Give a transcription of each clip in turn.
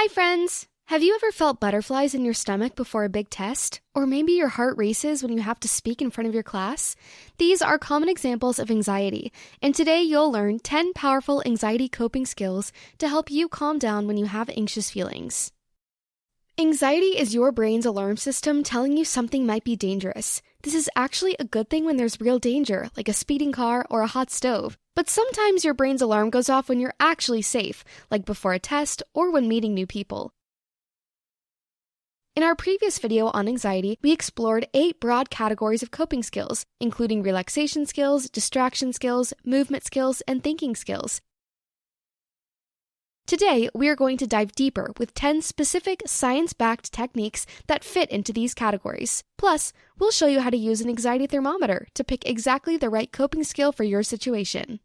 Hi, friends! Have you ever felt butterflies in your stomach before a big test? Or maybe your heart races when you have to speak in front of your class? These are common examples of anxiety, and today you'll learn 10 powerful anxiety coping skills to help you calm down when you have anxious feelings. Anxiety is your brain's alarm system telling you something might be dangerous. This is actually a good thing when there's real danger, like a speeding car or a hot stove. But sometimes your brain's alarm goes off when you're actually safe, like before a test or when meeting new people. In our previous video on anxiety, we explored 8 broad categories of coping skills, including relaxation skills, distraction skills, movement skills, and thinking skills. Today, we are going to dive deeper with 10 specific science-backed techniques that fit into these categories. Plus, we'll show you how to use an anxiety thermometer to pick exactly the right coping skill for your situation.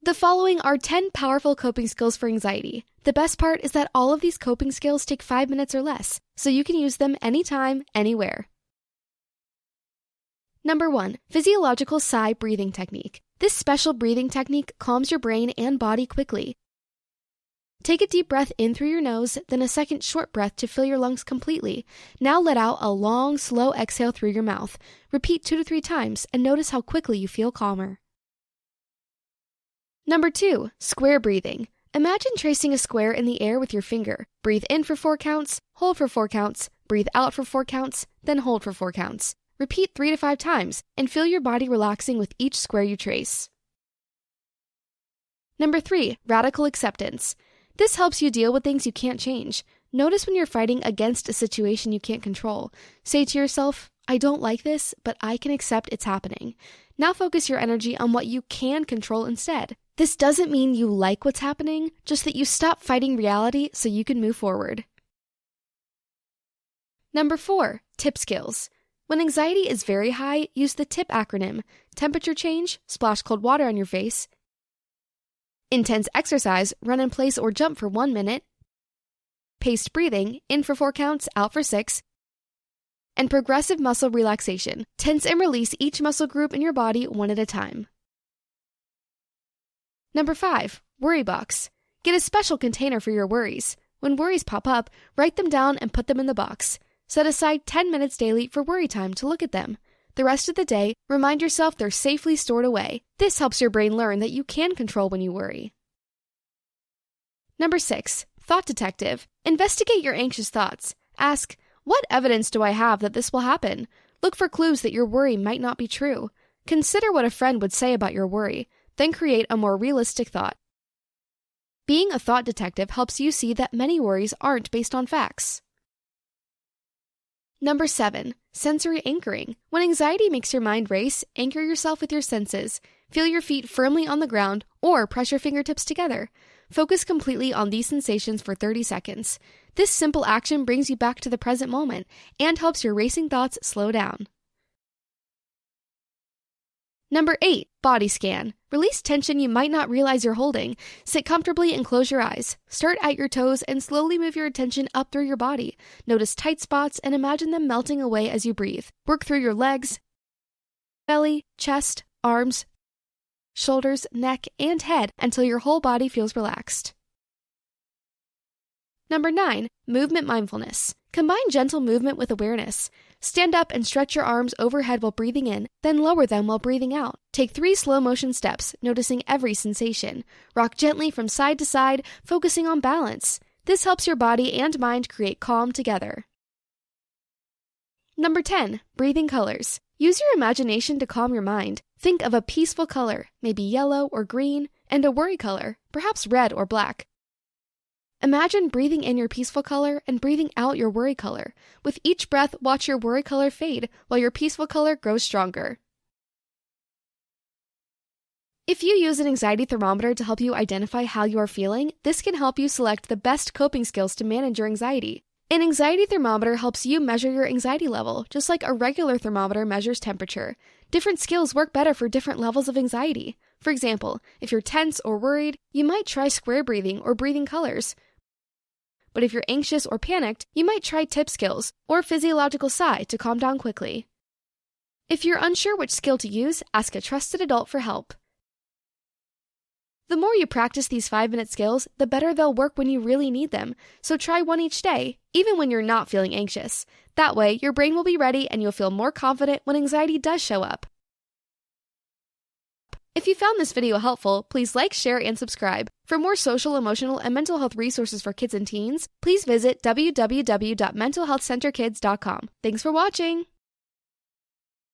The following are 10 powerful coping skills for anxiety. The best part is that all of these coping skills take 5 minutes or less, so you can use them anytime, anywhere. Number 1. Physiological Sigh breathing technique. This special breathing technique calms your brain and body quickly. Take a deep breath in through your nose, then a second short breath to fill your lungs completely. Now let out a long, slow exhale through your mouth. Repeat 2 to 3 times and notice how quickly you feel calmer. Number 2. Square breathing. Imagine tracing a square in the air with your finger. Breathe in for 4 counts, hold for 4 counts, breathe out for 4 counts, then hold for 4 counts. Repeat 3 to 5 times and feel your body relaxing with each square you trace. Number 3. Radical acceptance. This helps you deal with things you can't change. Notice when you're fighting against a situation you can't control. Say to yourself, I don't like this, but I can accept it's happening. Now focus your energy on what you can control instead. This doesn't mean you like what's happening, just that you stop fighting reality so you can move forward. Number 4. TIPP skills. When anxiety is very high, use the TIPP acronym: temperature change, splash cold water on your face; intense exercise, run in place or jump for 1 minute; paced breathing, in for 4 counts, out for 6; and progressive muscle relaxation. Tense and release each muscle group in your body one at a time. Number 5. Worry box. Get a special container for your worries. When worries pop up, write them down and put them in the box. Set aside 10 minutes daily for worry time to look at them. The rest of the day, remind yourself they're safely stored away. This helps your brain learn that you can control when you worry. Number 6. Thought detective. Investigate your anxious thoughts. Ask, what evidence do I have that this will happen? Look for clues that your worry might not be true. Consider what a friend would say about your worry. Then create a more realistic thought. Being a thought detective helps you see that many worries aren't based on facts. Number 7. Sensory anchoring. When anxiety makes your mind race, anchor yourself with your senses. Feel your feet firmly on the ground or press your fingertips together. Focus completely on these sensations for 30 seconds. This simple action brings you back to the present moment and helps your racing thoughts slow down. Number 8. Body scan. Release tension you might not realize you're holding. Sit comfortably and close your eyes. Start at your toes and slowly move your attention up through your body. Notice tight spots and imagine them melting away as you breathe. Work through your legs, belly, chest, arms, shoulders, neck, and head until your whole body feels relaxed. Number 9. Movement mindfulness. Combine gentle movement with awareness. Stand up and stretch your arms overhead while breathing in, then lower them while breathing out. Take 3 slow motion steps, noticing every sensation. Rock gently from side to side, focusing on balance. This helps your body and mind create calm together. Number 10. Breathing colors. Use your imagination to calm your mind. Think of a peaceful color, maybe yellow or green, and a worry color, perhaps red or black. Imagine breathing in your peaceful color and breathing out your worry color. With each breath, watch your worry color fade while your peaceful color grows stronger. If you use an anxiety thermometer to help you identify how you are feeling, this can help you select the best coping skills to manage your anxiety. An anxiety thermometer helps you measure your anxiety level, just like a regular thermometer measures temperature. Different skills work better for different levels of anxiety. For example, if you're tense or worried, you might try square breathing or breathing colors. But if you're anxious or panicked, you might try TIPP skills or physiological sigh to calm down quickly. If you're unsure which skill to use, ask a trusted adult for help. The more you practice these 5-minute skills, the better they'll work when you really need them. So try one each day, even when you're not feeling anxious. That way, your brain will be ready and you'll feel more confident when anxiety does show up. If you found this video helpful, please like, share, and subscribe. For more social, emotional, and mental health resources for kids and teens, please visit www.mentalhealthcenterkids.com. Thanks for watching!